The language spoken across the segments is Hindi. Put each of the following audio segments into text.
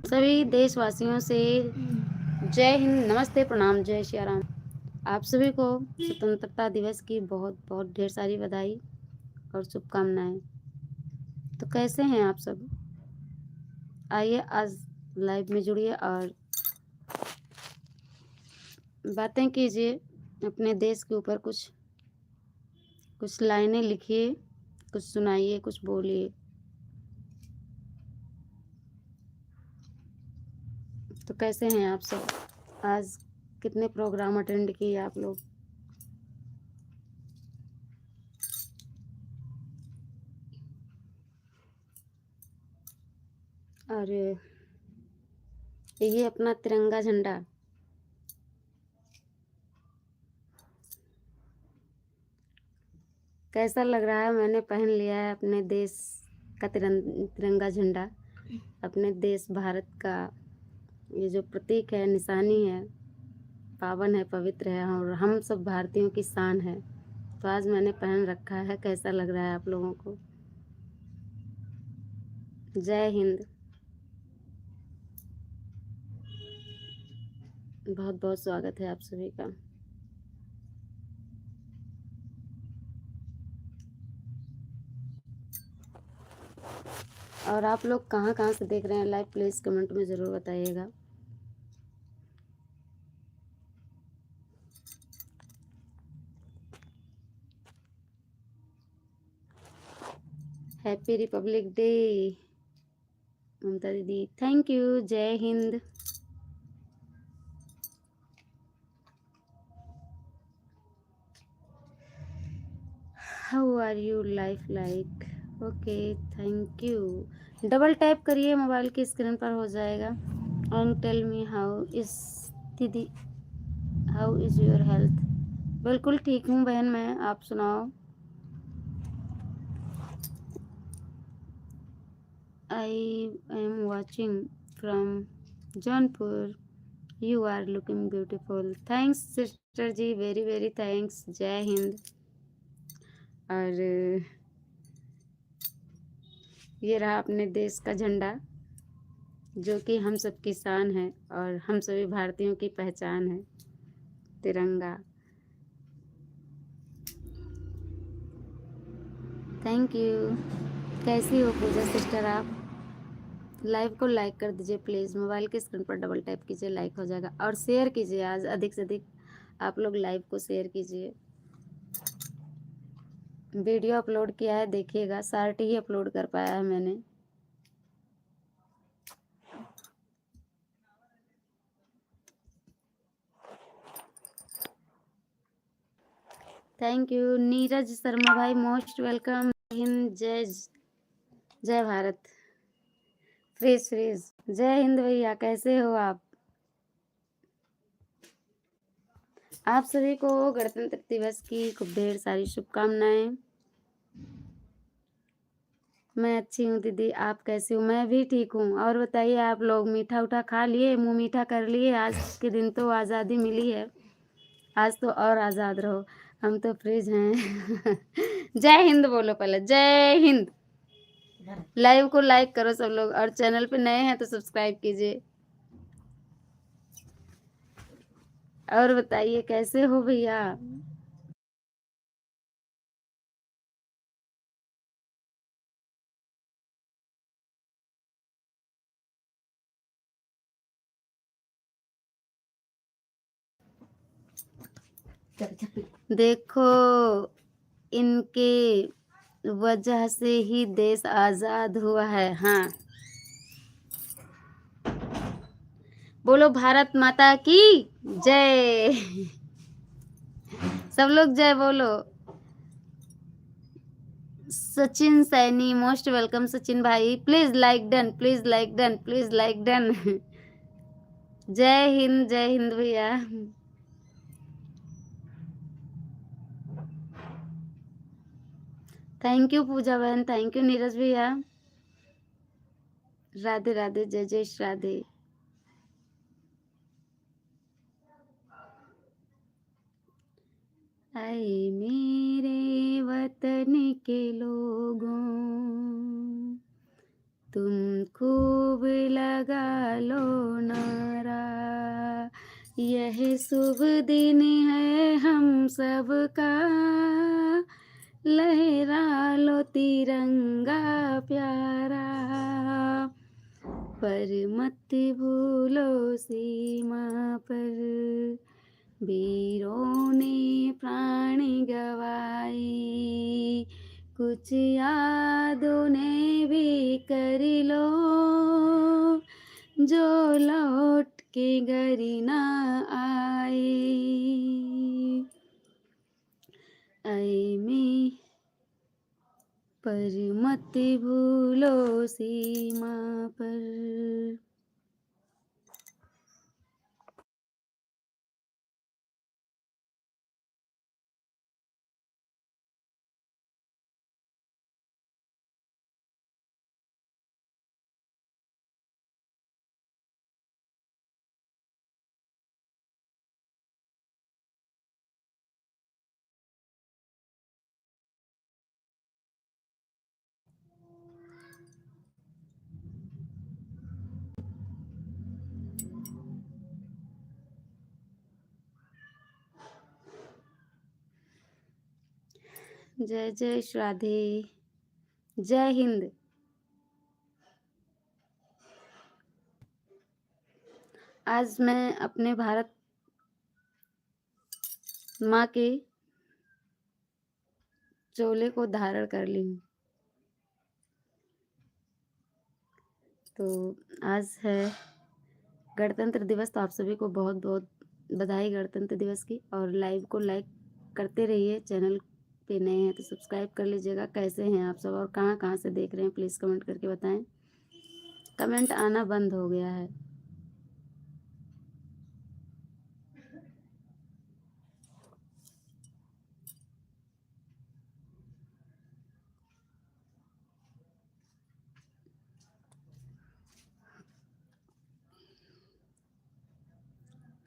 सभी देशवासियों से जय हिंद, नमस्ते, प्रणाम, जय श्री राम। आप सभी को स्वतंत्रता दिवस की बहुत बहुत ढेर सारी बधाई और शुभकामनाएं। तो कैसे हैं आप सब? आइए आज लाइव में जुड़िए और बातें कीजिए। अपने देश के ऊपर कुछ लाइनें लिखिए, कुछ सुनाइए, कुछ बोलिए। तो कैसे हैं आप सब? आज कितने प्रोग्राम अटेंड किए आप लोग? और ये अपना तिरंगा झंडा कैसा लग रहा है? मैंने पहन लिया है अपने देश का तिरंगा झंडा। अपने देश भारत का ये जो प्रतीक है, निशानी है, पावन है, पवित्र है और हम सब भारतीयों की शान है। तो आज मैंने पहन रखा है। कैसा लग रहा है आप लोगों को? जय हिंद। बहुत बहुत स्वागत है आप सभी का। और आप लोग कहाँ कहाँ से देख रहे हैं लाइव? प्लीज़ कमेंट में ज़रूर बताइएगा। हैप्पी रिपब्लिक डे ममता दीदी, thank you. Jai Hind. How are you life like? Okay, thank you. Double tap करिए, मोबाइल की स्क्रीन पर हो जाएगा। And tell me how is दीदी, हाउ इज़ योर हेल्थ? बिल्कुल ठीक हूँ बहन मैं, आप सुनाओ। I am watching from Jaunpur. You are looking beautiful. Thanks sister ji, very very thanks. Jai Hind. और ये रहा अपने देश का झंडा जो कि हम सबकी शान है और हम सभी भारतीयों की पहचान है, तिरंगा। Thank you. कैसी हो पूजा सिस्टर आप? लाइव को लाइक कर दीजिए प्लीज़। मोबाइल की स्क्रीन पर डबल टैप कीजिए, लाइक हो जाएगा। और शेयर कीजिए, आज अधिक से अधिक आप लोग लाइव को शेयर कीजिए। वीडियो अपलोड किया है, देखिएगा। शार्ट ही अपलोड कर पाया है मैंने। थैंक यू नीरज शर्मा भाई, मोस्ट वेलकम। हिंद, जय भारत। Freeze freeze. जय हिंद भैया, कैसे हो आप? आप सभी को गणतंत्र दिवस की खूब ढेर सारी शुभकामनाएं। मैं अच्छी हूँ दीदी, आप कैसे हो? मैं भी ठीक हूँ। और बताइए, आप लोग मीठा उठा खा लिए, मुंह मीठा कर लिए? आज के दिन तो आज़ादी मिली है, आज तो और आज़ाद रहो। हम तो फ्रीज हैं। जय हिंद बोलो पहले, जय हिंद। लाइव को लाइक करो सब लोग, और चैनल पे नए हैं तो सब्सक्राइब कीजिए। और बताइए कैसे हो भैया? देखो, इनके वजह से ही देश आजाद हुआ है। हाँ, बोलो भारत माता की जय। सब लोग जय बोलो। सचिन सैनी, मोस्ट वेलकम सचिन भाई। Please like done, please like done, please like done. जय हिंद भैया। थैंक यू पूजा बहन, थैंक यू नीरज भैया। राधे राधे, जय जय राधे। आए मेरे वतन के लोगों, तुम खूब लगा लो नारा, यह शुभ दिन है हम सबका, लहरा लो तिरंगा प्यारा, पर मत भूलो सीमा पर वीरों ने प्राण गवाए, कुछ यादों ने भी कर लो, जो लौट के घर ना आए। ऐ में पर मत भूलो सीमा पर। जय जय राधे, जय हिंद। आज मैं अपने भारत माँ के चोले को धारण कर ली हूँ। तो आज है गणतंत्र दिवस, तो आप सभी को बहुत बहुत बधाई गणतंत्र दिवस की। और लाइव को लाइक करते रहिए, चैनल पे नए हैं तो सब्सक्राइब कर लीजिएगा। कैसे हैं आप सब और कहाँ कहाँ से देख रहे हैं प्लीज़ कमेंट करके बताएं। कमेंट आना बंद हो गया है।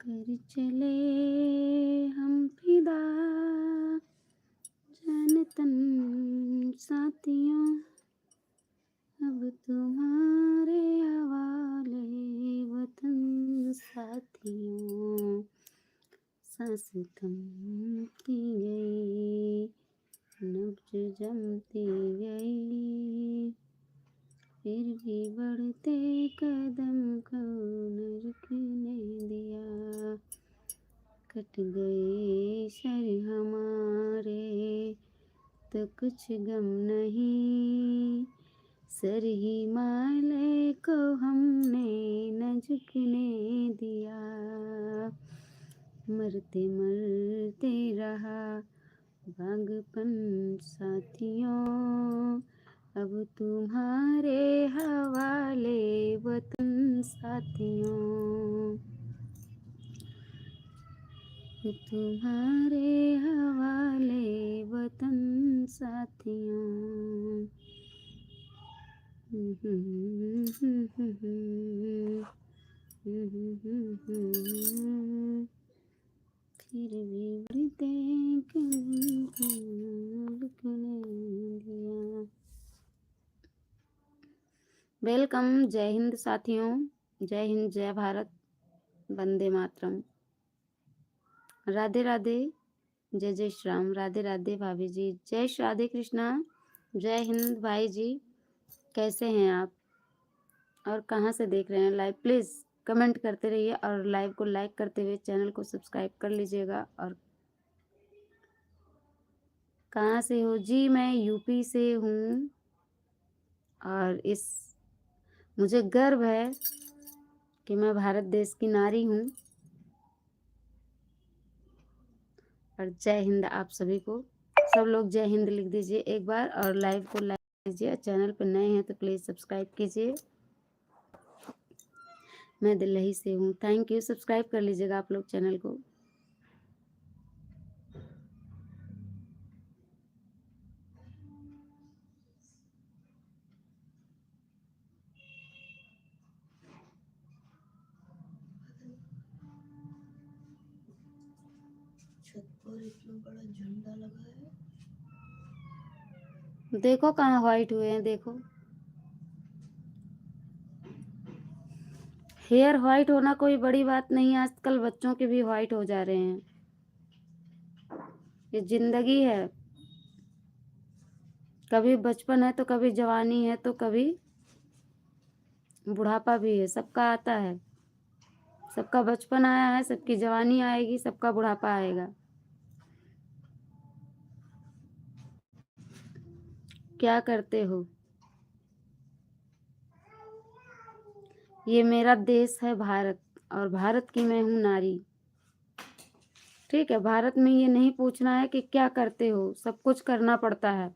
कर चले हम फिदा जान तन साथियों, अब तुम्हारे हवाले वतन साथियों। सांस थमती गई, नब्ज जमती गई, फिर भी बढ़ते कदम को न रुकने दिया। कट गए सर हमारे तो कुछ गम नहीं, सर हिमालय को हमने न झुकने दिया। मरते मरते रहा बागपन साथियों, अब तुम्हारे हवाले वतन साथियों, तुम्हारे हवाले वतन साथियों। फिर भी बढ़ते कदम को रुकने दिया। वेलकम, जय हिंद साथियों, जय हिंद, जय भारत, वंदे मातरम, राधे राधे, जय जय श्री राम, राधे राधे भाभी जी, जय श्री राधे कृष्णा, जय हिंद भाई जी। कैसे हैं आप और कहाँ से देख रहे हैं लाइव? प्लीज़ कमेंट करते रहिए और लाइव को लाइक करते हुए चैनल को सब्सक्राइब कर लीजिएगा। और कहाँ से हो जी? मैं यूपी से हूँ और मुझे गर्व है कि मैं भारत देश की नारी हूँ। और जय हिंद आप सभी को। सब लोग जय हिंद लिख दीजिए एक बार और लाइव को लाइक कीजिए। चैनल पर नए हैं तो प्लीज़ सब्सक्राइब कीजिए। मैं दिल्ली से हूँ। थैंक यू, सब्सक्राइब कर लीजिएगा आप लोग चैनल को। छत पर इतना बड़ा झंडा लगा है, देखो कहाँ व्हाइट हुए हैं, देखो हेयर व्हाइट होना कोई बड़ी बात नहीं है, आजकल बच्चों के भी व्हाइट हो जा रहे हैं। ये ज़िंदगी है, कभी बचपन है तो कभी जवानी है तो कभी बुढ़ापा भी है, सबका आता है। सबका बचपन आया है, सबकी जवानी आएगी, सबका बुढ़ापा आएगा। क्या करते हो? ये मेरा देश है भारत और भारत की मैं हूँ नारी। ठीक है, भारत में ये नहीं पूछना है कि क्या करते हो, सब कुछ करना पड़ता है।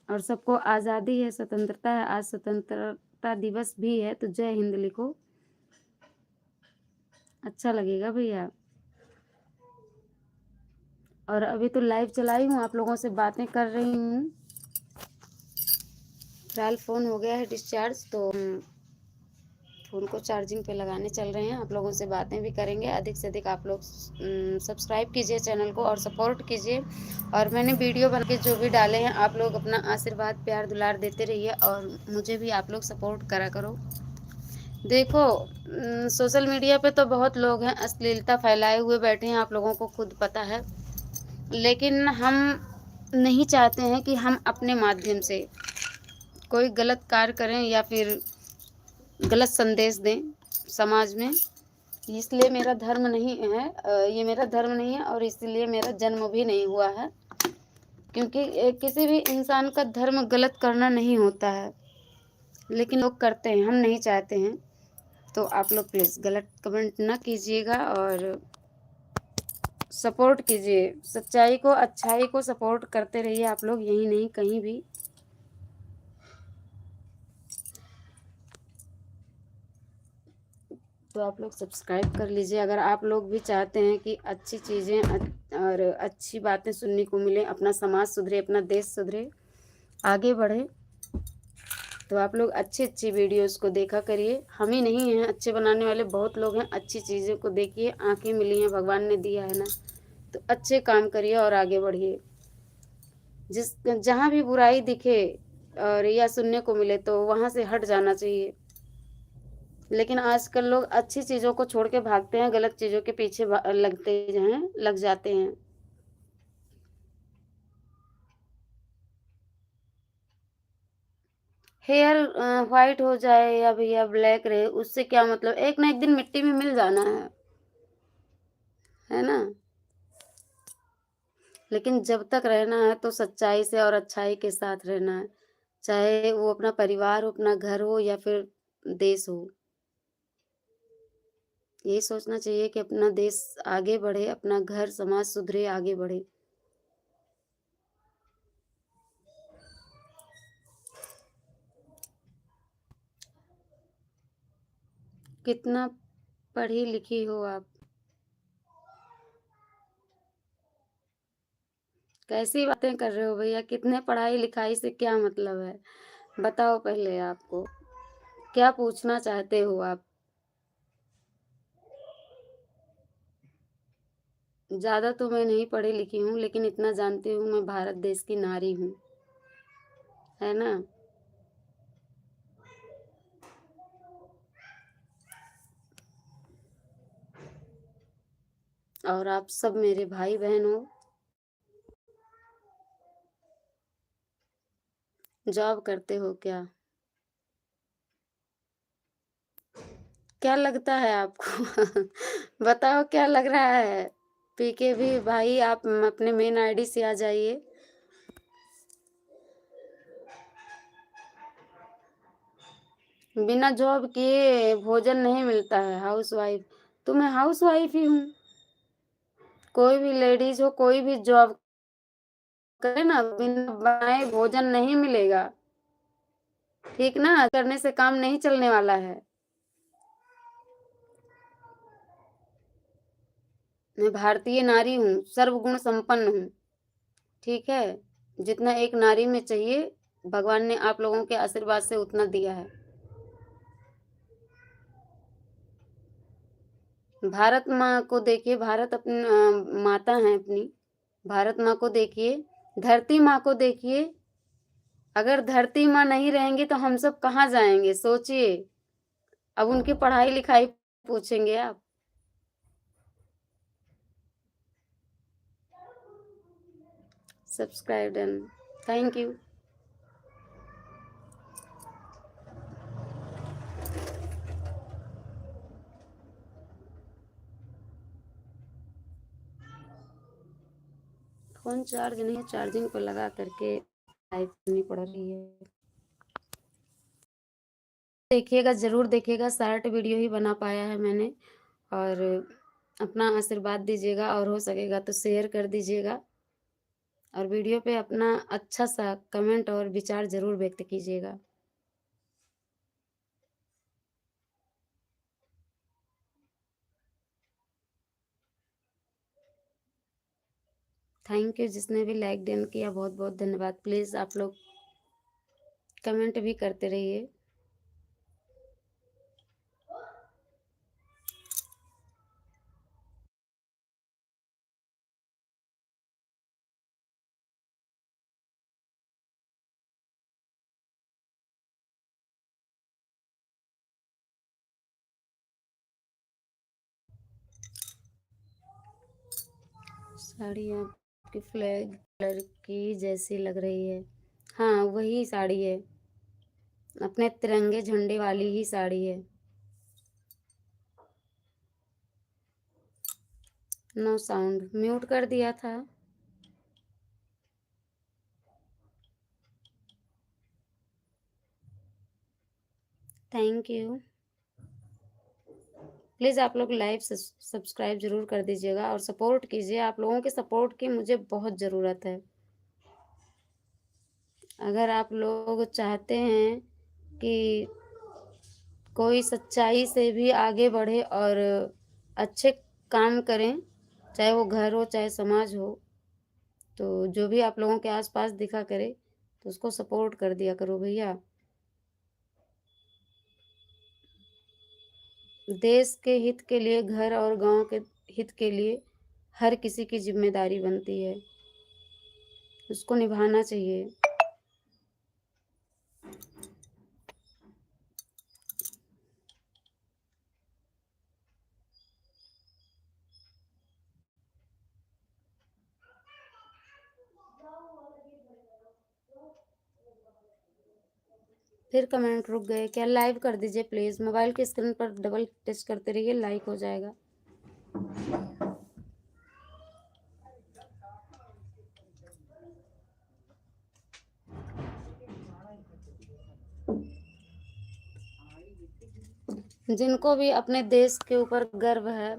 और सबको आज़ादी है, स्वतंत्रता है। आज स्वतंत्रता दिवस भी है, तो जय हिंद लिखो, अच्छा लगेगा भैया। और अभी तो लाइव चलाई हूँ, आप लोगों से बातें कर रही हूँ। फिलहाल फ़ोन हो गया है डिस्चार्ज, तो फ़ोन को चार्जिंग पे लगाने चल रहे हैं। आप लोगों से बातें भी करेंगे। अधिक से अधिक आप लोग सब्सक्राइब कीजिए चैनल को और सपोर्ट कीजिए। और मैंने वीडियो बना के जो भी डाले हैं, आप लोग अपना आशीर्वाद प्यार दुलार देते रहिए और मुझे भी आप लोग सपोर्ट करा करो। देखो, सोशल मीडिया पे तो बहुत लोग हैं अश्लीलता फैलाए हुए बैठे हैं, आप लोगों को खुद पता है। लेकिन हम नहीं चाहते हैं कि हम अपने माध्यम से कोई गलत कार्य करें या फिर गलत संदेश दें समाज में। इसलिए मेरा धर्म नहीं है, ये मेरा धर्म नहीं है और इसलिए मेरा जन्म भी नहीं हुआ है, क्योंकि किसी भी इंसान का धर्म गलत करना नहीं होता है, लेकिन लोग करते हैं, हम नहीं चाहते हैं। तो आप लोग प्लीज़ गलत कमेंट ना कीजिएगा और सपोर्ट कीजिए। सच्चाई को, अच्छाई को सपोर्ट करते रहिए आप लोग, यही नहीं कहीं भी। तो आप लोग सब्सक्राइब कर लीजिए अगर आप लोग भी चाहते हैं कि अच्छी चीज़ें और अच्छी बातें सुनने को मिले, अपना समाज सुधरे, अपना देश सुधरे, आगे बढ़े। तो आप लोग अच्छी अच्छी वीडियोस को देखा करिए। हम ही नहीं हैं अच्छे बनाने वाले, बहुत लोग हैं। अच्छी चीज़ों को देखिए, आंखें मिली हैं, भगवान ने दिया है ना, तो अच्छे काम करिए और आगे बढ़िए। जहाँ भी बुराई दिखे और या सुनने को मिले तो वहाँ से हट जाना चाहिए। लेकिन आजकल लोग अच्छी चीज़ों को छोड़ के भागते हैं, गलत चीज़ों के पीछे लग जाते हैं। हेयर व्हाइट हो जाए या भैया ब्लैक रहे, उससे क्या मतलब, एक ना एक दिन मिट्टी में मिल जाना है ना। लेकिन जब तक रहना है तो सच्चाई से और अच्छाई के साथ रहना है, चाहे वो अपना परिवार हो, अपना घर हो या फिर देश हो। यही सोचना चाहिए कि अपना देश आगे बढ़े, अपना घर समाज सुधरे, आगे बढ़े। कितना पढ़ी लिखी हो आप? कैसी बातें कर रहे हो भैया? कितने पढ़ाई लिखाई से क्या मतलब है? बताओ पहले आपको क्या पूछना चाहते हो आप? ज़्यादा तो मैं नहीं पढ़ी लिखी हूँ, लेकिन इतना जानती हूँ मैं भारत देश की नारी हूँ, है ना। और आप सब मेरे भाई बहन हो। जॉब करते हो क्या? क्या लगता है आपको? बताओ क्या लग रहा है? पीके भी भाई, आप अपने मेन आईडी से आ जाइए। बिना जॉब किए भोजन नहीं मिलता है, हाउसवाइफ। तो मैं हाउसवाइफ ही हूँ। कोई भी लेडीज हो, कोई भी जॉब करे ना, बिना बनाए भोजन नहीं मिलेगा। ठीक ना, करने से काम नहीं चलने वाला है। मैं भारतीय नारी हूँ, सर्वगुण संपन्न हूँ। ठीक है, जितना एक नारी में चाहिए, भगवान ने आप लोगों के आशीर्वाद से उतना दिया है। भारत माँ को देखिए, भारत अपनी माता है अपनी। भारत माँ को देखिए, धरती माँ को देखिए। अगर धरती माँ नहीं रहेंगी तो हम सब कहाँ जाएंगे, सोचिए। अब उनकी पढ़ाई-लिखाई पूछेंगे आप? Subscribe done. Thank you. Phone charge नहीं है, चार्जिंग पे लगा करके टाइप करनी पड़ रही है। देखिएगा, ज़रूर देखिएगा, शॉर्ट वीडियो ही बना पाया है मैंने और अपना आशीर्वाद दीजिएगा और हो सकेगा तो शेयर कर दीजिएगा और वीडियो पे अपना अच्छा-सा कमेंट और विचार ज़रूर व्यक्त कीजिएगा। थैंक यू जिसने भी लाइक डन किया, बहुत-बहुत धन्यवाद। प्लीज़ आप लोग कमेंट भी करते रहिए। साड़ी आपकी फ्लैग कलर की जैसी लग रही है। हाँ, वही साड़ी है। अपने तिरंगे झंडे वाली ही साड़ी है। नो साउंड, म्यूट कर दिया था। Thank you. प्लीज़ आप लोग लाइव सब्सक्राइब ज़रूर कर दीजिएगा और सपोर्ट कीजिए। आप लोगों के सपोर्ट की मुझे बहुत ज़रूरत है। अगर आप लोग चाहते हैं कि कोई सच्चाई से भी आगे बढ़े और अच्छे काम करें, चाहे वो घर हो, चाहे समाज हो, तो जो भी आप लोगों के आस-पास दिखा करे, तो उसको सपोर्ट कर दिया करो भैया। देश के हित के लिए, घर और गाँव के हित के लिए हर किसी की ज़िम्मेदारी बनती है। उसको निभाना चाहिए। फिर कमेंट रुक गए क्या? लाइव कर दीजिए प्लीज़। मोबाइल की स्क्रीन पर डबल टच करते रहिए, लाइक हो जाएगा। जिनको भी अपने देश के ऊपर गर्व है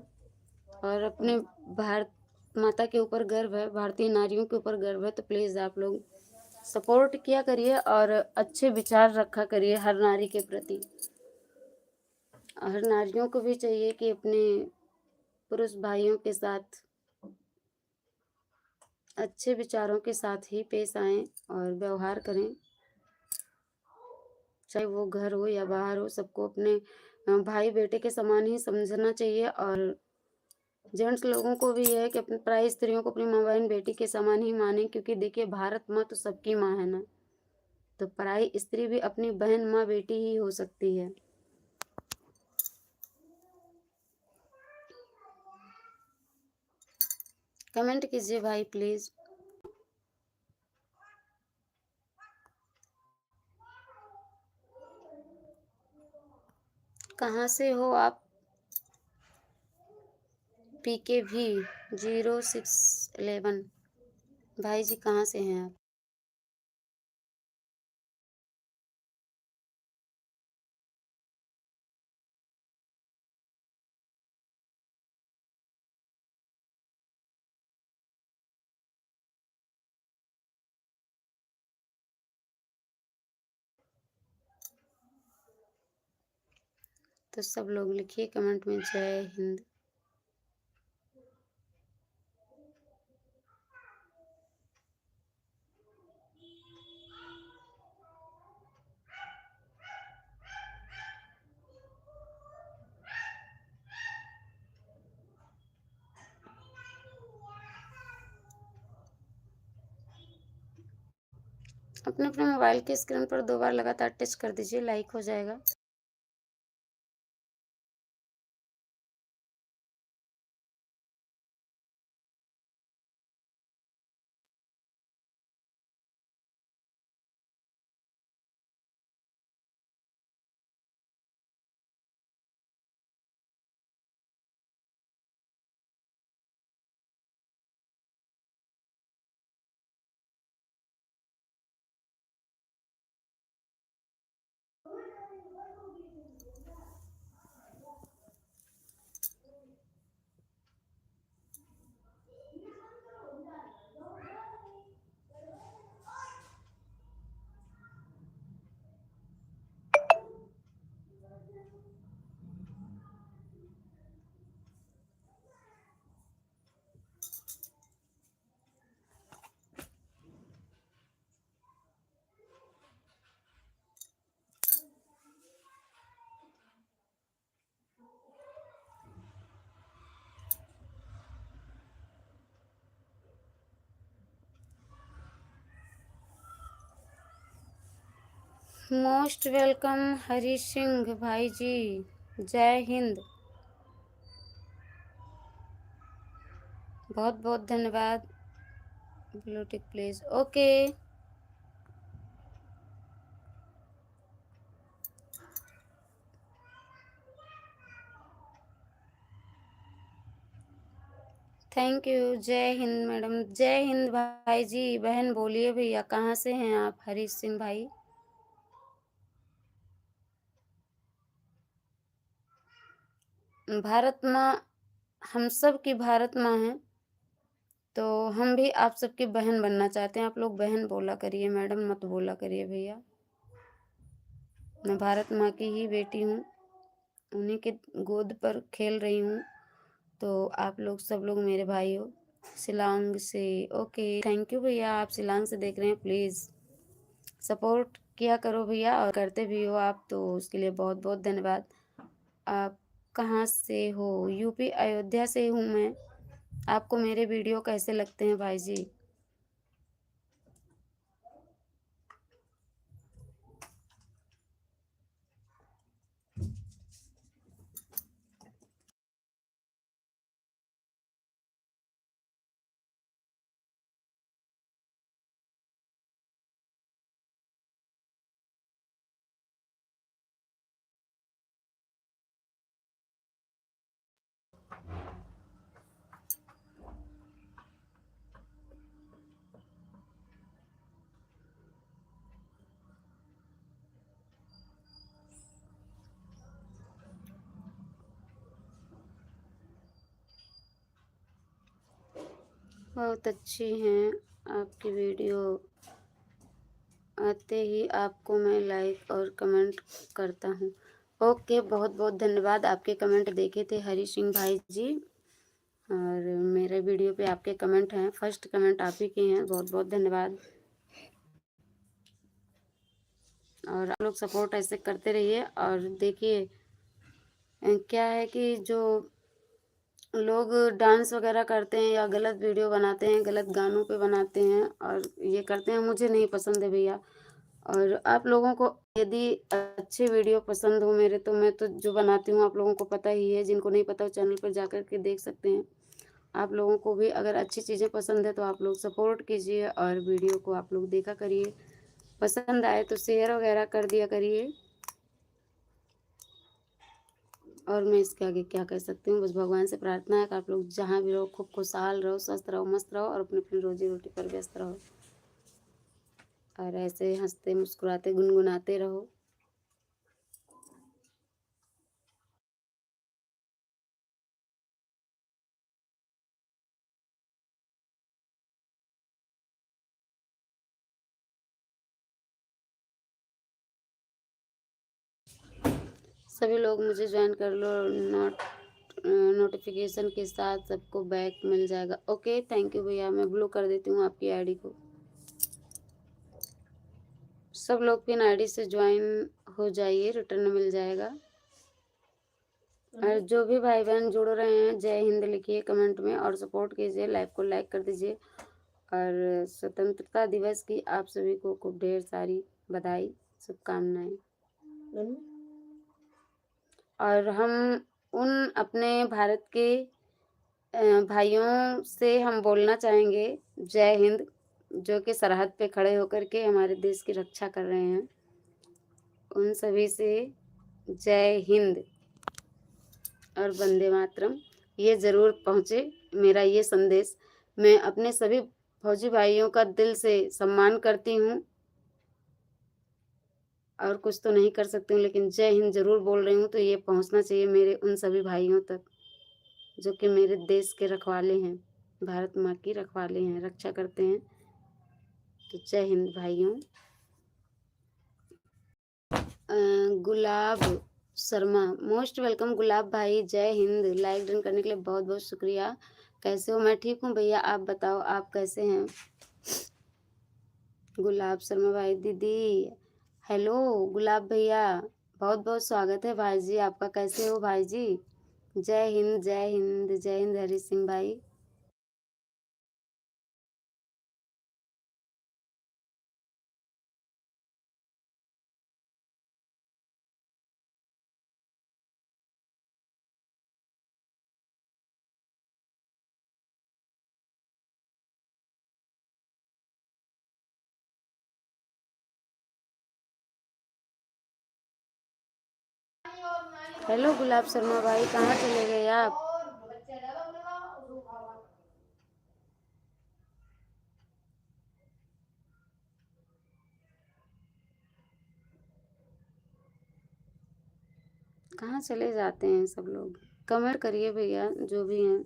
और अपने भारत माता के ऊपर गर्व है, भारतीय नारियों के ऊपर गर्व है, तो प्लीज़ आप लोग सपोर्ट किया करिए और अच्छे विचार रखा करिए हर नारी के प्रति। हर नारियों को भी चाहिए कि अपने पुरुष भाइयों के साथ अच्छे विचारों के साथ ही पेश आएँ और व्यवहार करें। चाहे वो घर हो या बाहर हो, सबको अपने भाई बेटे के समान ही समझना चाहिए और जेंट्स लोगों को भी ये है कि अपनी पराई स्त्रियों को अपनी माँ बहन बेटी के समान ही माने, क्योंकि देखिए भारत माँ तो सबकी माँ है ना, तो पराई स्त्री भी अपनी बहन माँ बेटी ही हो सकती है। कमेंट कीजिए भाई प्लीज। कहाँ से हो आप? पीके भी 0611। भाई जी कहाँ से हैं आप? तो सब लोग लिखिए कमेंट में जय हिंद। अपने अपने मोबाइल के स्क्रीन पर 2 बार लगातार टच कर दीजिए, लाइक हो जाएगा। मोस्ट वेलकम हरी सिंह भाई जी, जय हिंद। बहुत बहुत धन्यवाद। Blue tick please, okay. Thank you. Jai Hind madam, जय हिंद भाई जी। बहन बोलिए भैया, कहाँ से हैं आप हरी सिंह भाई? भारत माँ हम सब की भारत माँ है, तो हम भी आप सबकी बहन बनना चाहते हैं। आप लोग बहन बोला करिए, मैडम मत बोला करिए भैया। मैं भारत माँ की ही बेटी हूँ, उन्हीं के गोद पर खेल रही हूँ। तो आप लोग सब लोग मेरे भाई हो शिलांग से। ओके, थैंक यू भैया। आप शिलांग से देख रहे हैं, प्लीज़ सपोर्ट किया करो भैया, और करते भी हो आप, तो उसके लिए बहुत बहुत धन्यवाद। आप कहाँ से हो? यूपी अयोध्या से हूँ मैं। आपको मेरे वीडियो कैसे लगते हैं भाई जी? बहुत अच्छी हैं आपकी वीडियो। आते ही आपको मैं लाइक और कमेंट करता हूँ। ओके, बहुत बहुत धन्यवाद। आपके कमेंट देखे थे हरी सिंह भाई जी, और मेरे वीडियो पे आपके कमेंट हैं, फर्स्ट कमेंट आप ही के हैं। बहुत बहुत धन्यवाद। और आप लोग सपोर्ट ऐसे करते रहिए। और देखिए क्या है कि जो लोग डांस वगैरह करते हैं या गलत वीडियो बनाते हैं, गलत गानों पे बनाते हैं और ये करते हैं, मुझे नहीं पसंद है भैया। और आप लोगों को यदि अच्छे वीडियो पसंद हो मेरे, तो मैं तो जो बनाती हूँ आप लोगों को पता ही है। जिनको नहीं पता वो चैनल पर जाकर के देख सकते हैं। आप लोगों को भी अगर अच्छी चीज़ें पसंद है तो आप लोग सपोर्ट कीजिए और वीडियो को आप लोग देखा करिए। पसंद आए तो शेयर वगैरह कर दिया करिए। और मैं इसके आगे क्या कह सकती हूँ? बस भगवान से प्रार्थना है कि आप लोग जहाँ भी रहो खूब खुशहाल रहो, स्वस्थ रहो, मस्त रहो और अपनी अपनी रोजी रोटी पर व्यस्त रहो, और ऐसे हंसते मुस्कुराते गुनगुनाते रहो। सभी लोग मुझे ज्वाइन कर लो। नोटिफिकेशन के साथ सबको बैक मिल जाएगा। ओके, थैंक यू भैया। मैं ब्लू कर देती हूँ आपकी आईडी को। सब लोग पिन आईडी से ज्वाइन हो जाइए, रिटर्न मिल जाएगा। और जो भी भाई बहन जुड़ रहे हैं, जय हिंद लिखिए कमेंट में और सपोर्ट कीजिए, लाइव को लाइक कर दीजिए। और स्वतंत्रता दिवस की आप सभी को खूब ढेर सारी बधाई, शुभकामनाएं। और हम उन अपने भारत के भाइयों से हम बोलना चाहेंगे जय हिंद, जो कि सरहद पे खड़े होकर के हमारे देश की रक्षा कर रहे हैं। उन सभी से जय हिंद और वंदे मातरम ये ज़रूर पहुँचे, मेरा ये संदेश। मैं अपने सभी फौजी भाइयों का दिल से सम्मान करती हूँ और कुछ तो नहीं कर सकती हूँ, लेकिन जय हिंद ज़रूर बोल रही हूँ। तो ये पहुँचना चाहिए मेरे उन सभी भाइयों तक जो कि मेरे देश के रखवाले हैं, भारत माँ की रखवाले हैं, रक्षा करते हैं। तो जय हिंद भाइयों। गुलाब शर्मा, मोस्ट वेलकम गुलाब भाई, जय हिंद। लाइक डन करने के लिए बहुत बहुत शुक्रिया। कैसे हो? मैं ठीक हूँ भैया, आप बताओ आप कैसे हैं? गुलाब शर्मा भाई, दीदी हेलो। गुलाब भैया, बहुत बहुत स्वागत है भाई जी आपका। कैसे हो भाई जी? जय हिंद, जय हिंद, जय हिंद हरी सिंह भाई। हेलो गुलाब शर्मा भाई, कहाँ चले गए आप? कहाँ चले जाते हैं सब लोग? कमेंट करिए भैया जो भी हैं।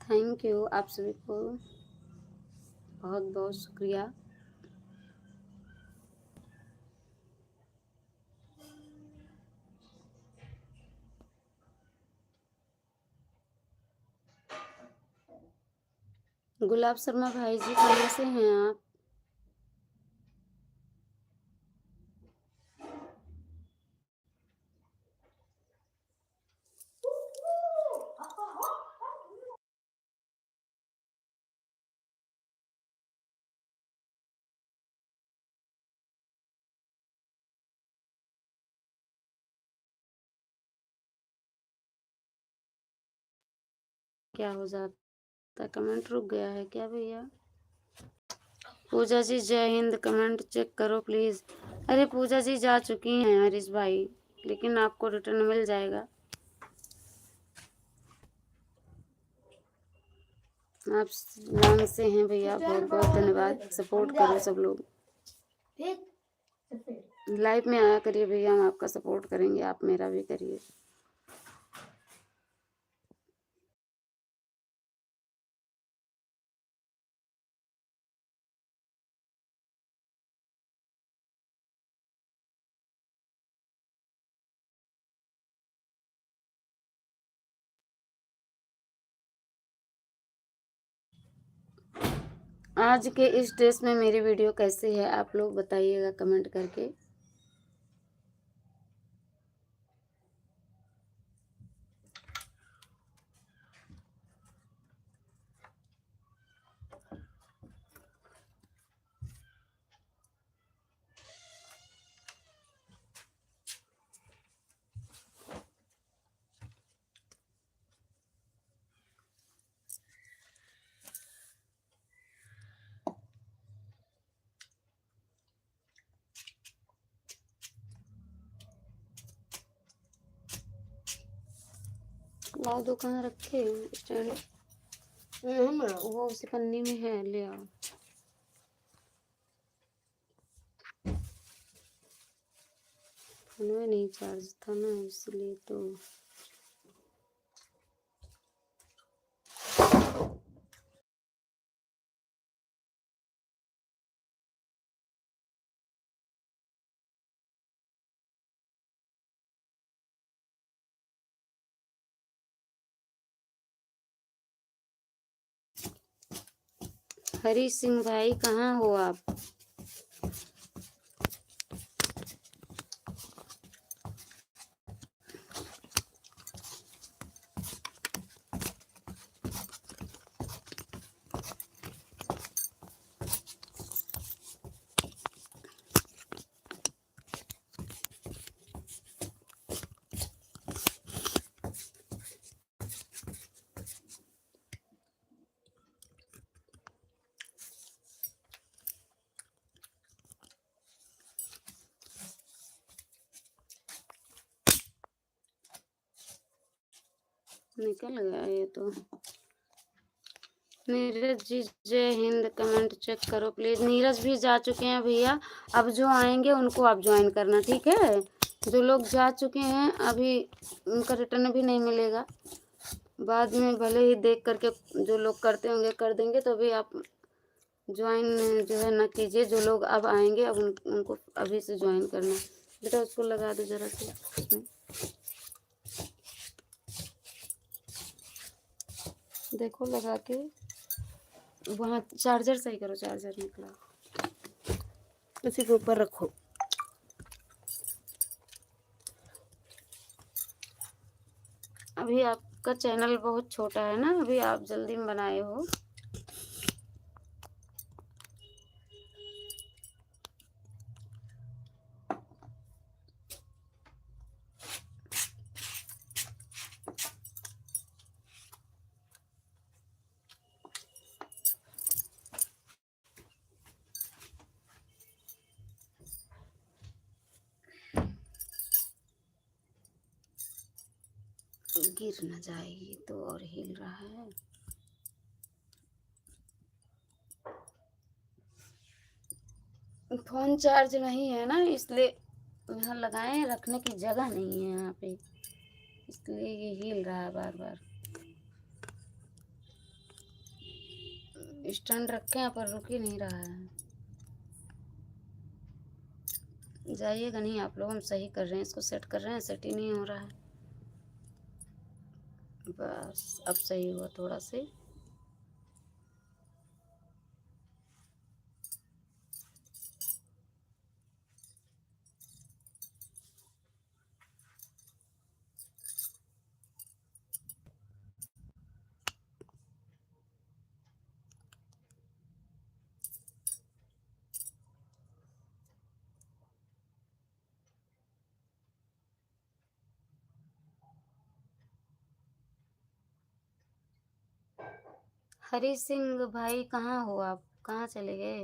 थैंक यू आप सभी को, बहुत बहुत शुक्रिया। गुलाब शर्मा भाई जी कहाँ से हैं आप? क्या हो जाता, कमेंट रुक गया है क्या भैया? पूजा जी जय हिंद, कमेंट चेक करो प्लीज। अरे पूजा जी जा चुकी हैं हरीश भाई, लेकिन आपको रिटर्न मिल जाएगा। आप लॉन्ग से हैं भैया, बहुत बहुत धन्यवाद। सपोर्ट करो सब लोग, लाइव में आया करिए भैया, हम आपका सपोर्ट करेंगे, आप मेरा भी करिए। आज के इस ड्रेस में मेरी वीडियो कैसी है आप लोग बताइएगा कमेंट करके। लाओ दो कहाँ रखे स्टैंड, वो उसी पन्नी में है, ले आओ। फोन में नहीं चार्ज था ना इसलिए तो। हरी सिंह भाई कहाँ हो आप? निकल गया ये तो। नीरज जी जय हिंद, कमेंट चेक करो प्लीज। नीरज भी जा चुके हैं भैया, अब जो आएंगे उनको आप ज्वाइन करना, ठीक है? जो लोग जा चुके हैं अभी उनका रिटर्न भी नहीं मिलेगा, बाद में भले ही देख करके जो लोग करते होंगे कर देंगे, तो अभी आप ज्वाइन जो है ना कीजिए। जो लोग अब आएंगे अब उनको अभी से ज्वाइन करना। बेटा उसको लगा दो जरा से, देखो लगा के वहाँ चार्जर सही करो, चार्जर निकला उसी के ऊपर रखो। अभी आपका चैनल बहुत छोटा है ना, अभी आप जल्दी में बनाए हो। गिर न जाएगी तो। और हिल रहा है। फोन चार्ज नहीं है ना, इसलिए यहाँ लगाए हैं, रखने की जगह नहीं है यहाँ पे, इसलिए ये हिल रहा है बार बार। स्टैंड रखे हैं पर रुक ही नहीं रहा है। जाइएगा नहीं आप लोग, हम सही कर रहे हैं, इसको सेट कर रहे हैं, सेट ही नहीं हो रहा है। बस अब सही हुआ थोड़ा से। हरी सिंह भाई कहाँ हो आप, कहाँ चले गए?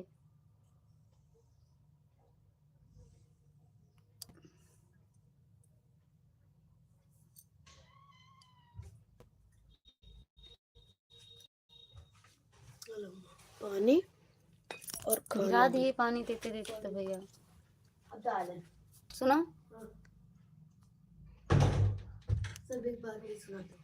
पानी और भिगा दिए पानी देते देते तो भैया। सुना सब एक बार में सुना दो।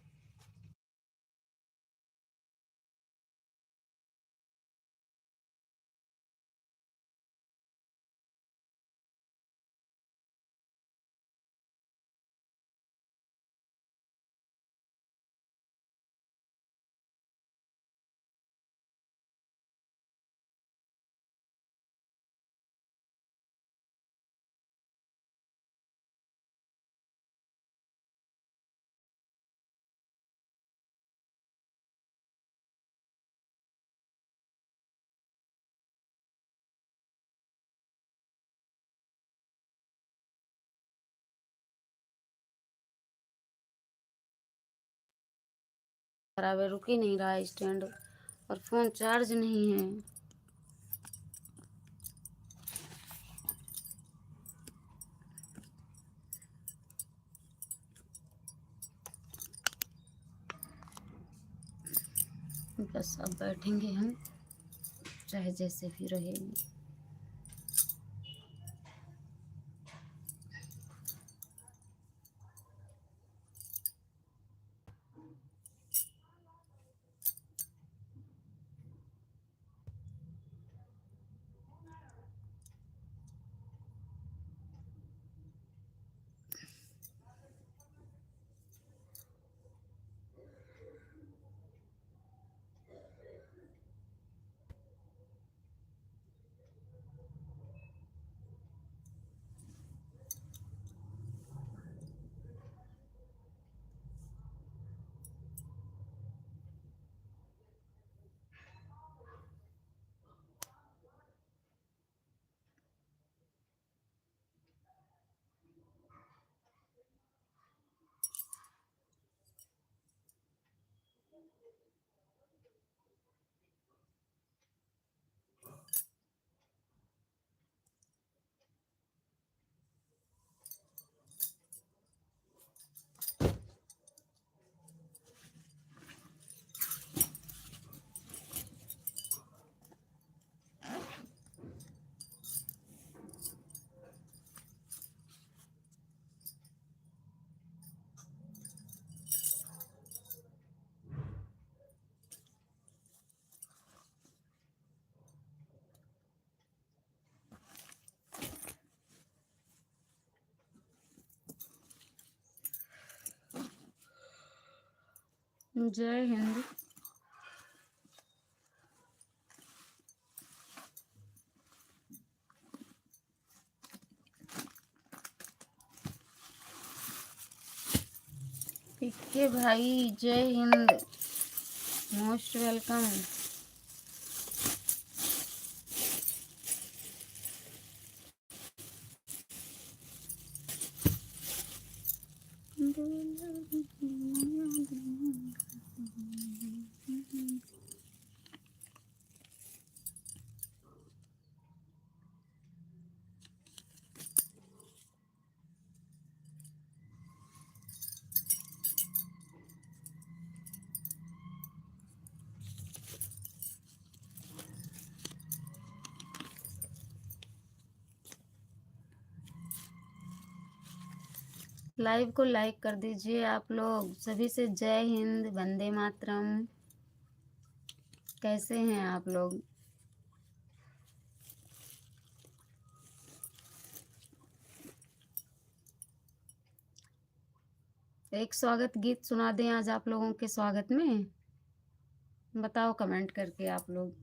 खराब है, रुक ही नहीं रहा है स्टैंड, और फोन चार्ज नहीं है। बस अब बैठेंगे हम, चाहे जैसे भी रहेंगे। जय हिंद। पीके भाई जय हिंद, मोस्ट वेलकम। लाइव को लाइक कर दीजिए आप लोग। सभी से जय हिंद, वंदे मातरम। कैसे हैं आप लोग? एक स्वागत गीत सुना दें आज आप लोगों के स्वागत में। बताओ कमेंट करके आप लोग।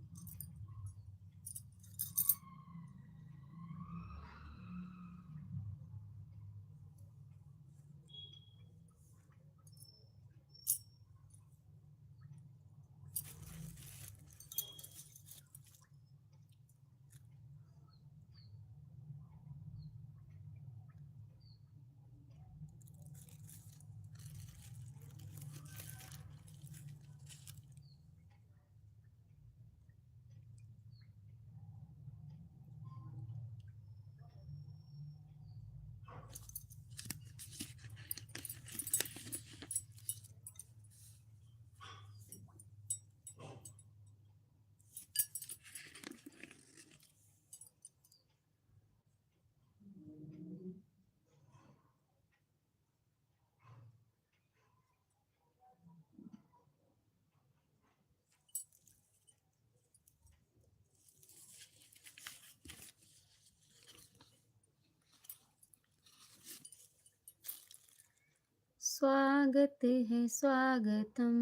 स्वागत है स्वागतम,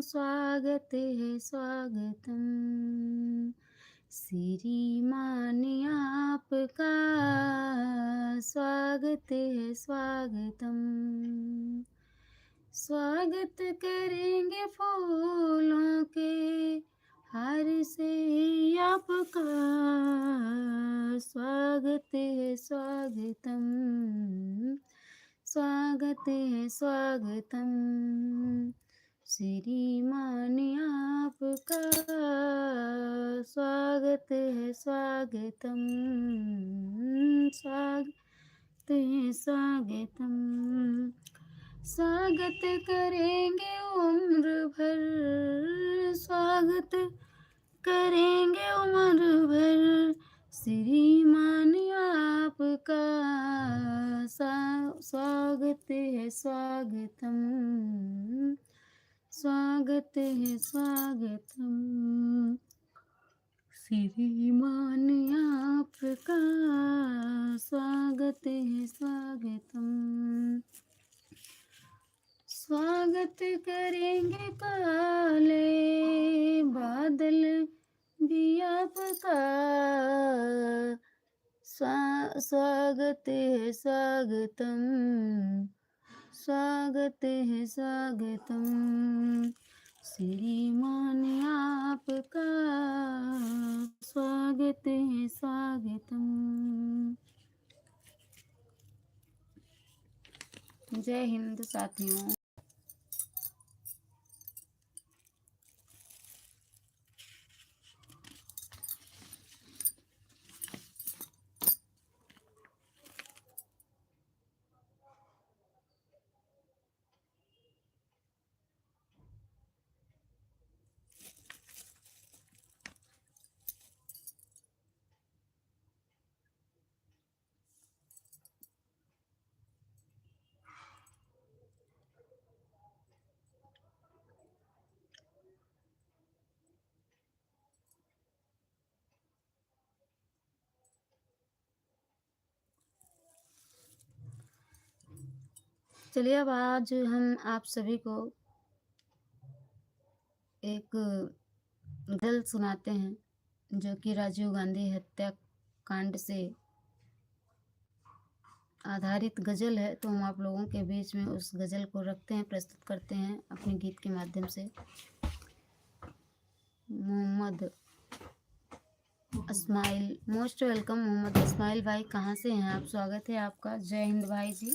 स्वागत है स्वागतम, श्रीमान आपका स्वागत है स्वागतम। स्वागत करेंगे फूलों के हार से आपका स्वागत है स्वागतम, स्वागत है स्वागतम, श्रीमान आपका स्वागत है स्वागतम, स्वागत है स्वागतम। स्वागत करेंगे उम्र भर, स्वागत करेंगे उम्र भर, श्रीमान आपका स्वागत है स्वागतम, स्वागत है स्वागतम, श्रीमान आपका स्वागत है स्वागतम। स्वागत करेंगे काले बादल भी आपका स्वागत है स्वागतम, स्वागत है स्वागतम, श्रीमान आपका स्वागत है स्वागतम। जय हिंद साथियों। चलिए अब आज हम आप सभी को एक गज़ल सुनाते हैं जो कि राजीव गांधी हत्याकांड से आधारित गज़ल है। तो हम आप लोगों के बीच में उस गज़ल को रखते हैं, प्रस्तुत करते हैं अपने गीत के माध्यम से। मोहम्मद इस्माइल, मोस्ट वेलकम मोहम्मद इस्माइल भाई, कहाँ से हैं आप? स्वागत है आपका। जय हिंद भाई जी।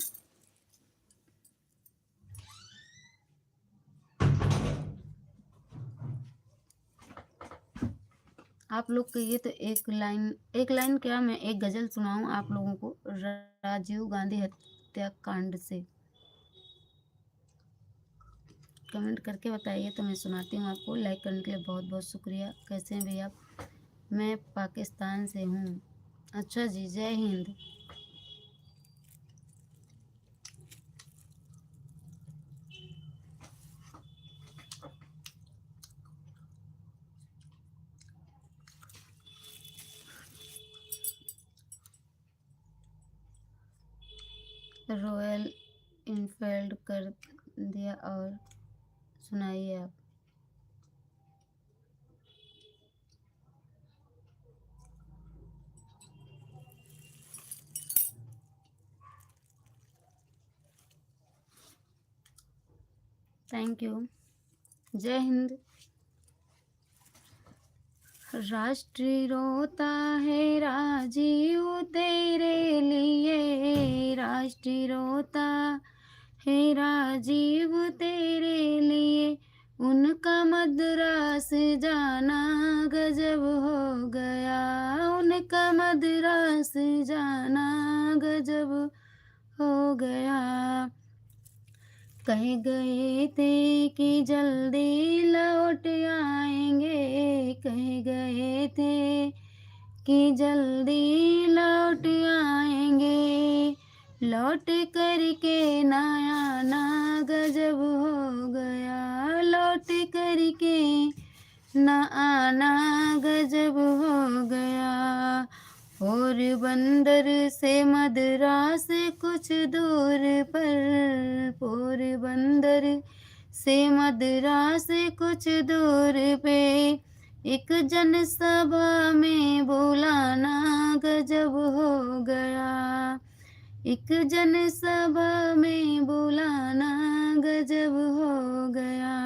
आप लोग कहिए तो एक लाइन क्या, मैं एक गज़ल सुनाऊं आप लोगों को राजीव गांधी हत्याकांड से। कमेंट करके बताइए तो मैं सुनाती हूँ आपको। लाइक करने के लिए बहुत बहुत शुक्रिया। कैसे हैं भैया? मैं पाकिस्तान से हूँ। अच्छा जी, जय हिंद। रॉयल इनफील्ड कर दिया। और सुनाइए आप। Thank you. जय हिंद। राष्ट्र रोता है राजीव तेरे लिए, राष्ट्र रोता है राजीव तेरे लिए, उनका मद्रास जाना गजब हो गया, उनका मद्रास जाना गजब हो गया। कह गए थे कि जल्दी लौट आएंगे, कह गए थे कि जल्दी लौट आएंगे, लौट करके ना आना गजब हो गया, लौट करके ना आना गजब हो गया। पोरबंदर से मद्रास कुछ दूर पर, पोरबंदर से मद्रास कुछ दूर पे, एक जनसभा में बुलाना गजब हो गया, एक जनसभा में बुलाना गजब हो गया।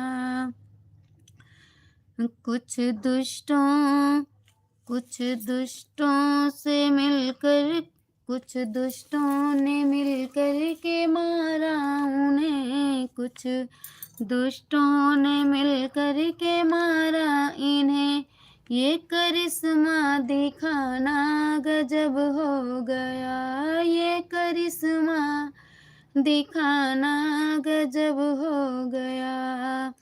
कुछ दुष्टों से मिलकर, कुछ दुष्टों ने मिलकर के मारा उन्हें, कुछ दुष्टों ने मिलकर के मारा इन्हें, ये करिश्मा दिखाना गजब हो गया, ये करिश्मा दिखाना गजब हो गया।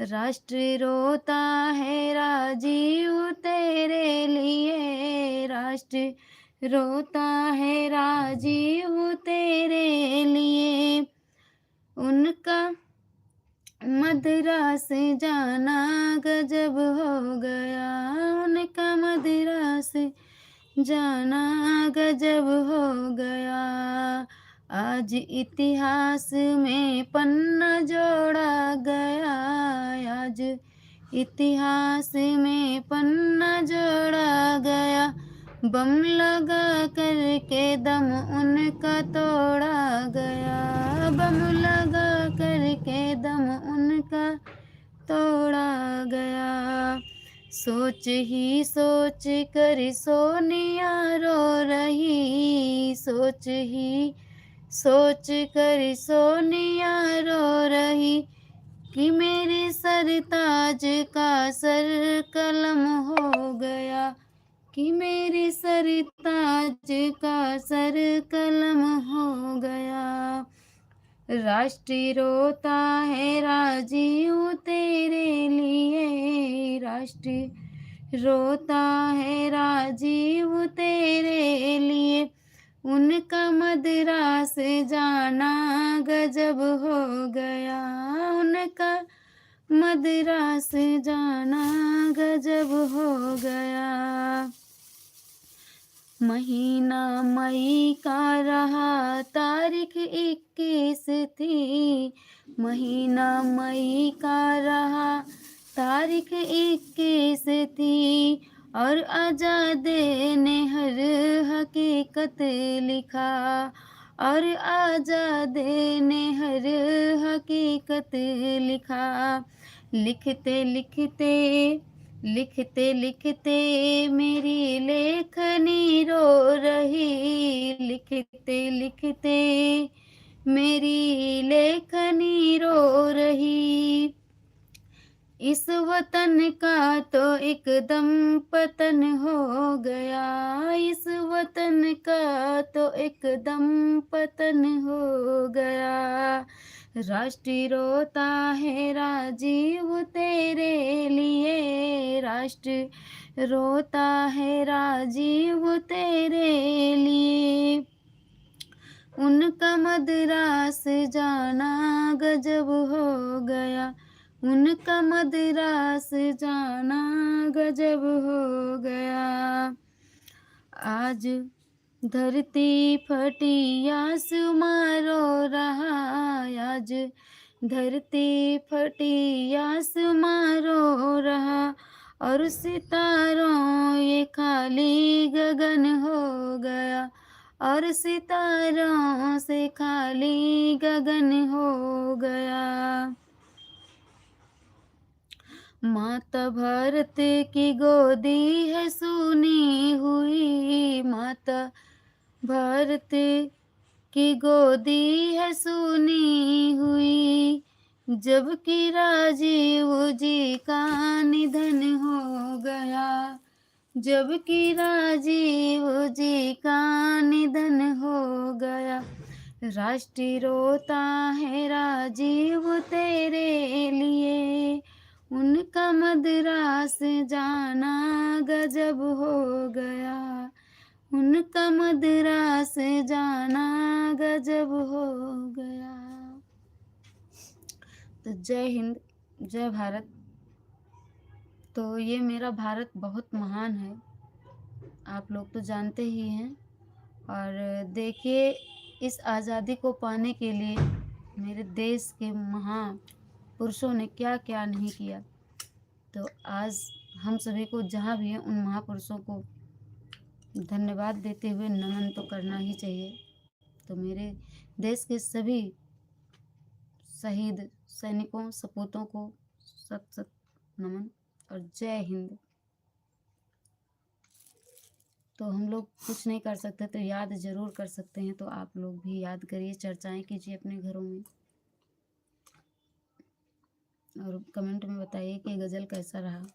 राष्ट्र रोता है राजीव तेरे लिए, राष्ट्र रोता है राजीव तेरे लिए, उनका मद्रास जाना गजब हो गया, उनका मद्रास जाना गजब हो गया। आज इतिहास में पन्ना जोड़ा गया, आज इतिहास में पन्ना जोड़ा गया, बम लगा करके दम उनका तोड़ा गया, बम लगा करके दम उनका तोड़ा गया। सोच ही सोच कर सोनिया रो रही, सोच ही सोच कर सोनिया रो रही, कि मेरे सरताज का सर कलम हो गया, कि मेरे सरताज का सर कलम हो गया। राष्ट्र रोता है राजीव तेरे लिए, राष्ट्र रोता है राजीव तेरे लिए, उनका मद्रास जाना गजब हो गया, उनका मद्रास जाना गजब हो गया। महीना मई का रहा तारीख 21 थी, महीना मई का रहा तारीख 21 थी, और आजाद ने हर हकीकत लिखा, और आजाद ने हर हकीकत लिखा। लिखते लिखते लिखते लिखते मेरी लेखनी रो रही, लिखते लिखते मेरी लेखनी रो रही, इस वतन का तो एकदम पतन हो गया, इस वतन का तो एकदम पतन हो गया। राष्ट्र रोता है राजीव तेरे लिए, राष्ट्र रोता है राजीव तेरे लिए, उनका मद्रास जाना गजब हो गया, उनका मद्रास जाना गजब हो गया। आज धरती फटी आसमां रो रहा आज, धरती फटी आसमां रो रहा, और सितारों ये खाली गगन हो गया, और सितारों से खाली गगन हो गया। माता भारत की गोदी है सूनी हुई, माता भारत की गोदी है सूनी हुई, जबकि राजीव जी का निधन हो गया, जबकि राजीव जी का निधन हो गया। राष्ट्र रोता है राजीव तेरे लिए, उनका मद्रास जाना गजब हो गया, उनका मद्रास जाना गजब हो गया। तो जय हिंद, जय भारत। तो ये मेरा भारत बहुत महान है, आप लोग तो जानते ही हैं। और देखिए, इस आज़ादी को पाने के लिए मेरे देश के महापुरुषों ने क्या क्या नहीं किया। तो आज हम सभी को जहाँ भी हैं उन महापुरुषों को धन्यवाद देते हुए नमन तो करना ही चाहिए। तो मेरे देश के सभी शहीद सैनिकों सपूतों को सत सत नमन और जय हिंद। तो हम लोग कुछ नहीं कर सकते तो याद ज़रूर कर सकते हैं, तो आप लोग भी याद करिए, चर्चाएं कीजिए अपने घरों में, और कमेंट में बताइए कि गज़ल कैसा रहा।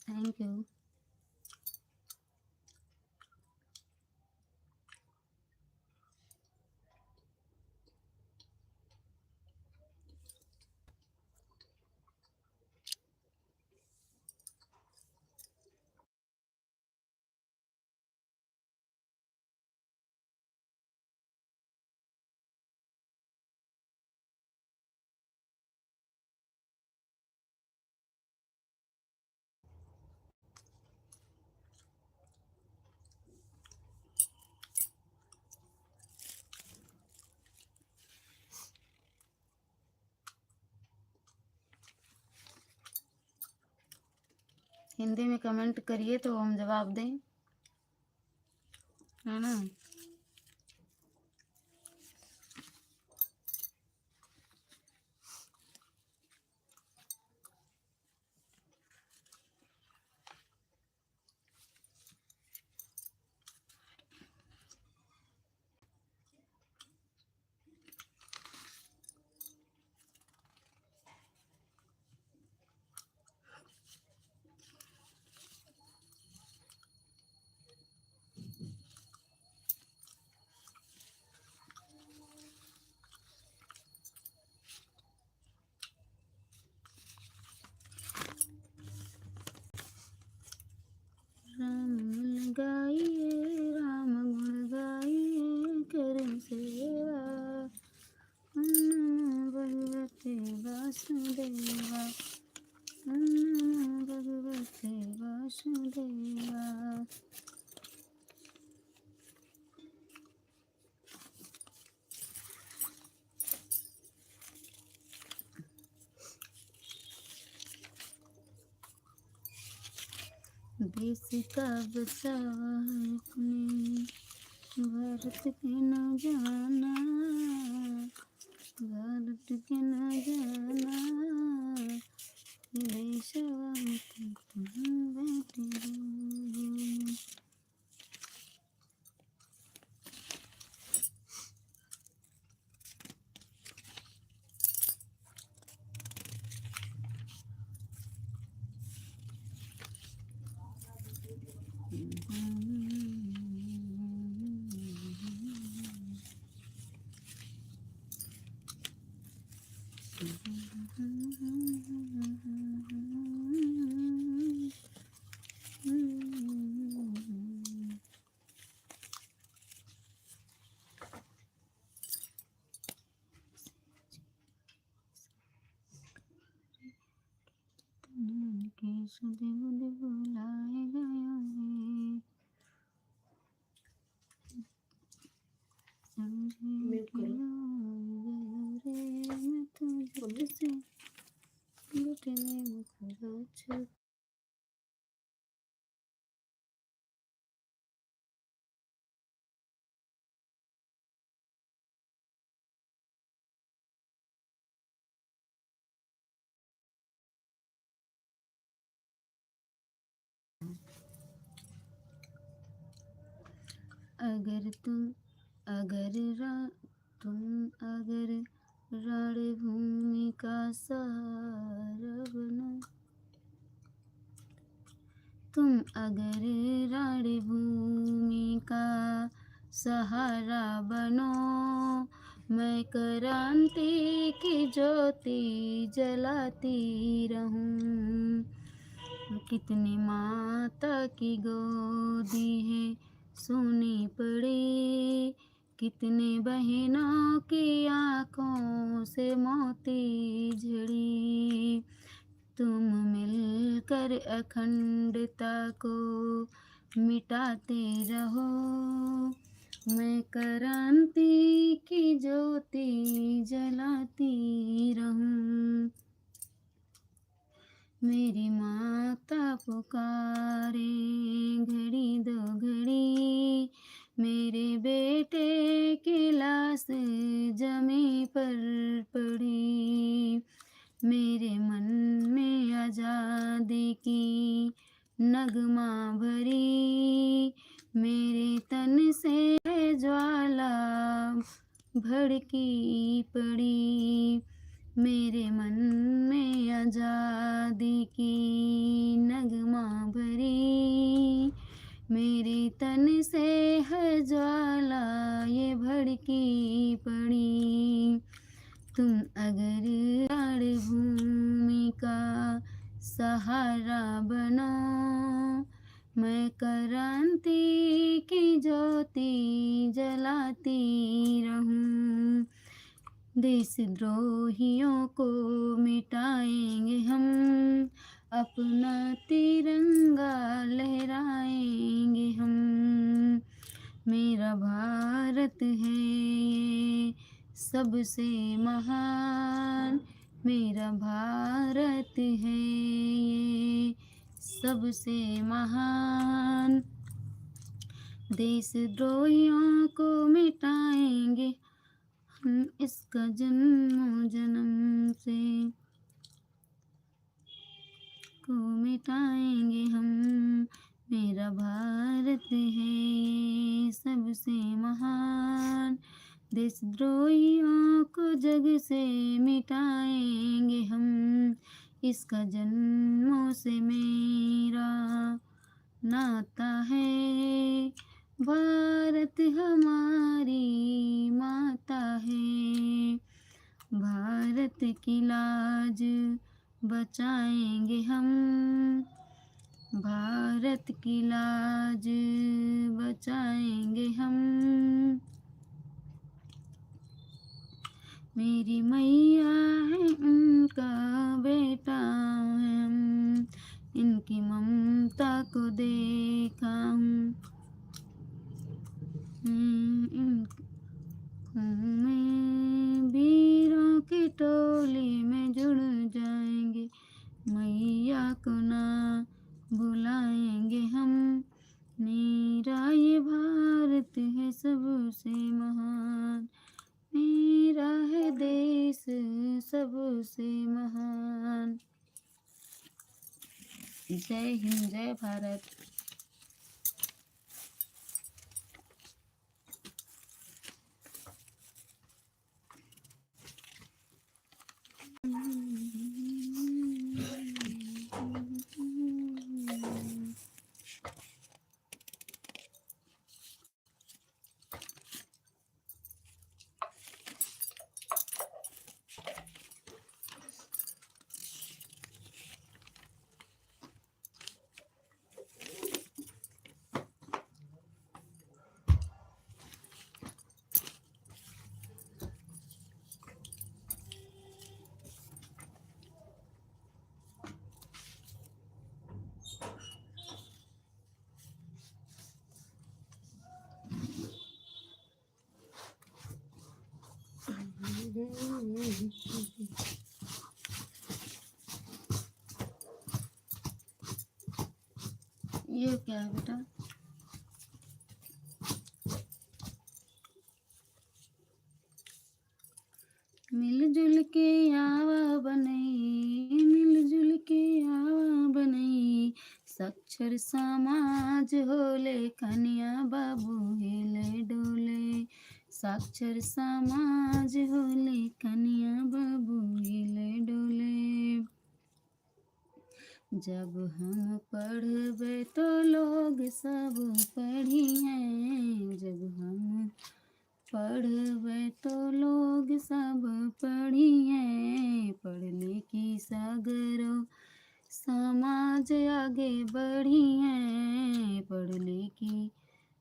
Thank you. हिंदी में कमेंट करिए तो हम जवाब दें, है ना। राम गाइए राम गुण गाइए करें सेवा, भगवते वासुदेवा, भगवते वासुदेवा। देश का बचावा है अपने, भारत के न जाना, भारत के न जाना, देशवा में तुम बैठे हो। सुध बुध बुलाए गया है, समझे म्यूट कि करो। हो गया रे मैं तुझसे घुटने मुखरोच। अगर अगर रा तुम अगर रणभूमि का सहारा बनो, तुम अगर रणभूमि का सहारा बनो, मैं क्रांति की ज्योति जलाती रहूं। कितनी माता की गोदी है सोनी पड़ी, कितने बहनों की आँखों से मोती झड़ी। तुम मिलकर अखंडता को मिटाते रहो, मैं क्रांति की ज्योति जलाती रहूं। मेरी माता पुकारे घड़ी दो घड़ी, मेरे बेटे की लाश जमी पर पड़ी। मेरे मन में आज़ादी की नगमा भरी, मेरे तन से है ज्वाला भड़की पड़ी। मेरे मन में आज़ादी की नगमा भरी, मेरे तन से है ज्वाला ये भड़की पड़ी। तुम अगर रणभूमि का सहारा बनो, मैं क्रांति की ज्योति जलाती रहूं। देशद्रोहियों को मिटाएंगे हम, अपना तिरंगा लहराएंगे हम। मेरा भारत है ये सबसे महान, मेरा भारत है ये सबसे महान। देशद्रोहियों को मिटाएंगे हम, इसका जन्म जन्म से को मिटाएंगे हम। मेरा भारत है ये सबसे महान, देशद्रोहियों को जग से मिटाएंगे हम। इसका जन्मों से मेरा नाता है, भारत हमारी माता है। भारत की लाज बचाएंगे हम, भारत की लाज बचाएंगे हम। मेरी मैया है उनका बेटा है हम, इनकी ममता को देखा हूँ। में वीरों की टोली में जुड़ जाएंगे, मैया को ना बुलाएंगे हम। मेरा ये भारत है सबसे महान, मेरा है देश सबसे महान। जय हिंद, जय भारत। ये क्या है बेटा? मिलजुल के आवा बनई, मिलजुल के आवा बनई, साक्षर समाज होले कन्या बाबू हिले डोले, साक्षर समाज होले कन्या बाबू हिले डोले। जब हम पढ़बे तो लोग सब पढ़ी हैं, जब हम पढ़बे तो लोग सब पढ़ी हैं, पढ़ लिखी सगरो समाज आगे बढ़ी हैं, पढ़ लिखी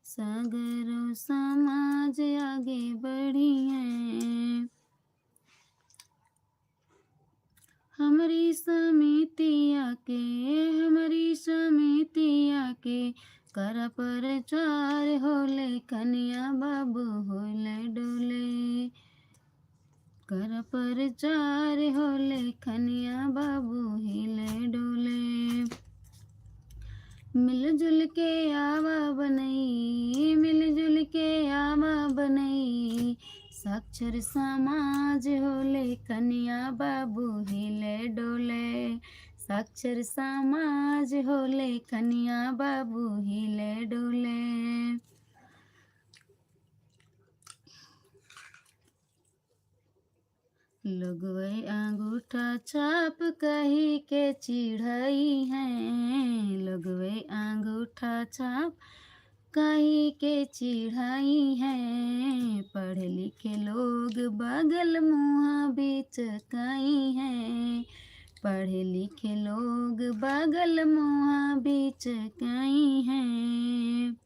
सगरो समाज आगे बढ़ी हैं। हमारी समितिया के, हमारी समितिया के कर प्रचार होले कन्या बाबू होले डोले, कर प्रचार होले कन्या बाबू हिले डोले। मिलजुल के आवा बनई, मिलजुल के आवा बनई, साक्षर समाज होले कन्या बाबू हिले डोले, साक्षर समाज होले कन्या बाबू हिले डोले। लगवे अंगूठा छाप कही के चिढ़ाई हैं, लगवे अंगूठा छाप कही के चिढ़ाई हैं, पढ़े लिखे लोग बगल मुँह बिचकाई हैं, पढ़े लिखे लोग बगल मुँह बिचकाई हैं।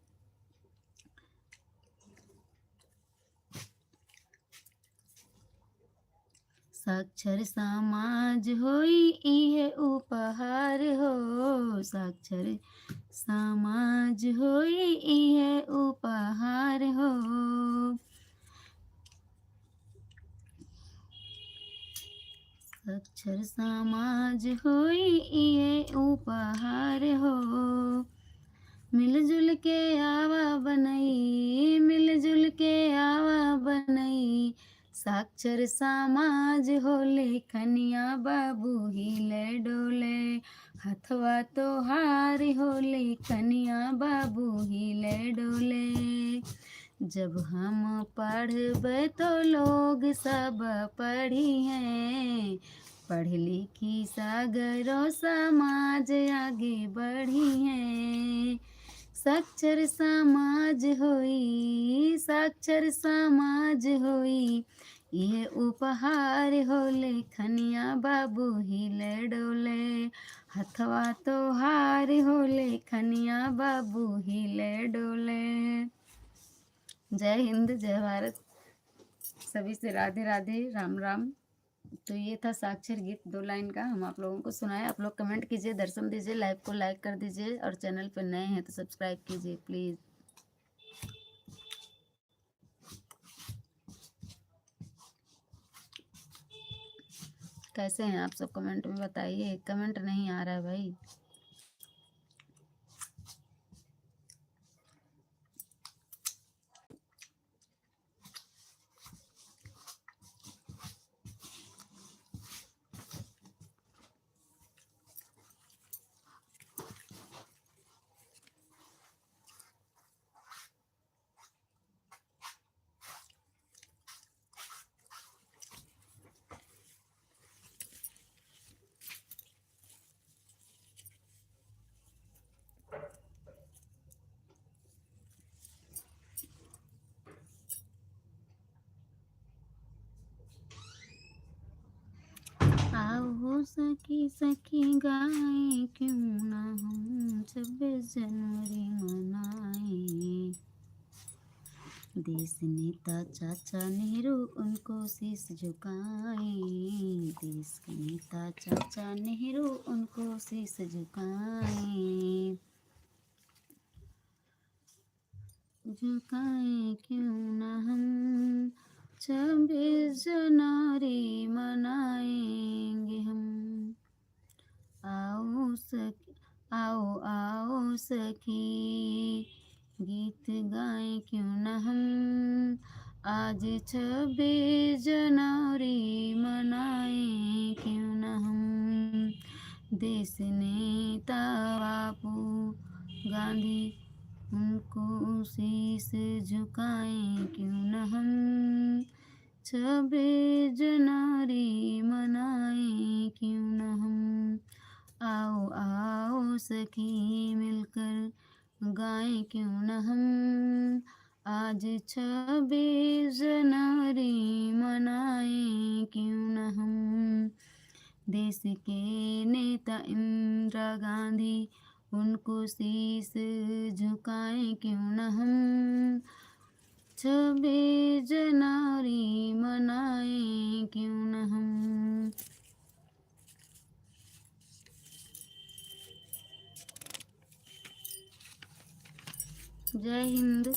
साक्षर समाज होई इहे उपहार हो, साक्षर समाज होई इहे उपहार हो। साक्षर समाज होई इहे उपहार हो। मिलजुल के आवा बनई, मिलजुल के आवा बनई, साक्षर समाज होले कन्या बाबू हिले डोले, हथवा तो हार होले कन्या बाबू हिले डोले। जब हम पढ़बे तो लोग सब पढ़ी हैं, पढ़ लिखी सगरो समाज आगे बढ़ी हैं, साक्षर समाज होई, साक्षर समाज होई, ये उपहार होले कन्या बाबू हिले डोले, हथवा तो हार होले कन्या बाबू हिले डोले। जय हिंद, जय भारत, सभी से राधे राधे, राम राम। तो ये था साक्षर गीत 2 लाइन का, हम आप लोगों को सुनाए। आप लोग कमेंट कीजिए, दर्शन दीजिए, लाइव को लाइक कर दीजिए, और चैनल पर नए हैं तो सब्सक्राइब कीजिए प्लीज़। कैसे हैं आप सब, कमेंट में बताइए, कमेंट नहीं आ रहा है भाई। आओ हो सखी सखी गाए, क्यों ना हम 26 जनवरी मनाए। देश नेता चाचा नेहरू उनको शीश झुकाए, देश के नेता चाचा नेहरू उनको शीश झुकाए, झुकाए क्यों ना हम 26 जनवरी मनाएंगे हम। आओ सखी, आओ आओ सखी, गीत गाएं क्यों न हम। आज 26 जनवरी मनाएं क्यों न हम। देश नेता बापू गांधी, उनको शीश झुकाएं क्यों न हम। 26 जनवरी मनाएं क्यों न हम। आओ आओ सखी, मिलकर गाएं क्यों न हम। आज 26 जनवरी मनाएं क्यों न हम। देश के नेता इंदिरा गांधी, उनको शीश झुकाएं क्यों न हम। 26 जनवरी मनाएं क्यों न हम। जय हिंद।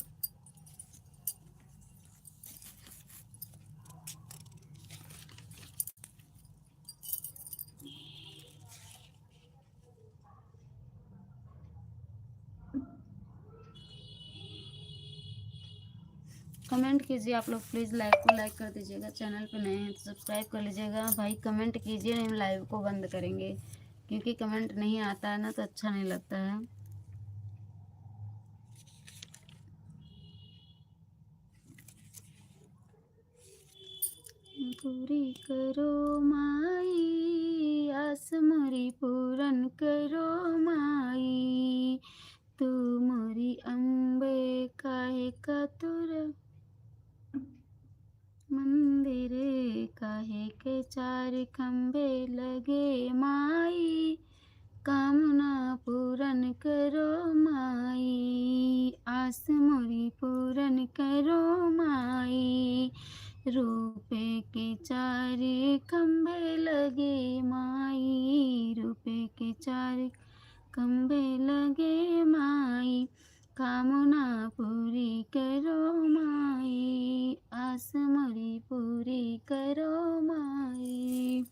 कमेंट कीजिए आप लोग प्लीज़, लाइव को लाइक कर दीजिएगा, चैनल पे नए हैं तो सब्सक्राइब कर लीजिएगा भाई। कमेंट कीजिए, नहीं हम लाइव को बंद करेंगे, क्योंकि कमेंट नहीं आता है ना तो अच्छा नहीं लगता है। पूरी करो माई, आस मोरी पूरन करो माई। तू मोरी अम्बे काहे कातुर, मंदिर काहे के 4 खंबे लगे माई। कामना पूरन करो माई, आस मोरी पूरन करो माई। रुपए के 4 खंबे लगे माई, रुपए के 4 खंबे लगे माई। कामना पूरी करो माई, आस मोरी पूरी करो माई।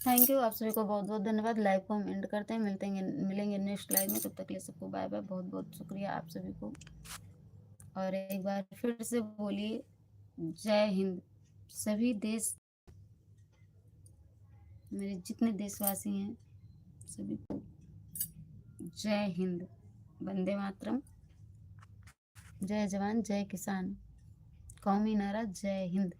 थैंक यू, आप सभी को बहुत बहुत धन्यवाद। लाइव को हम एंड करते हैं, मिलेंगे नेक्स्ट लाइव में। तब तक के लिए सबको बाय बाय, बहुत बहुत शुक्रिया आप सभी को। और एक बार फिर से बोलिए जय हिंद। सभी देश, मेरे जितने देशवासी हैं सभी को जय हिंद, वंदे मातरम, जय जवान जय किसान, कौमी नारा जय हिंद।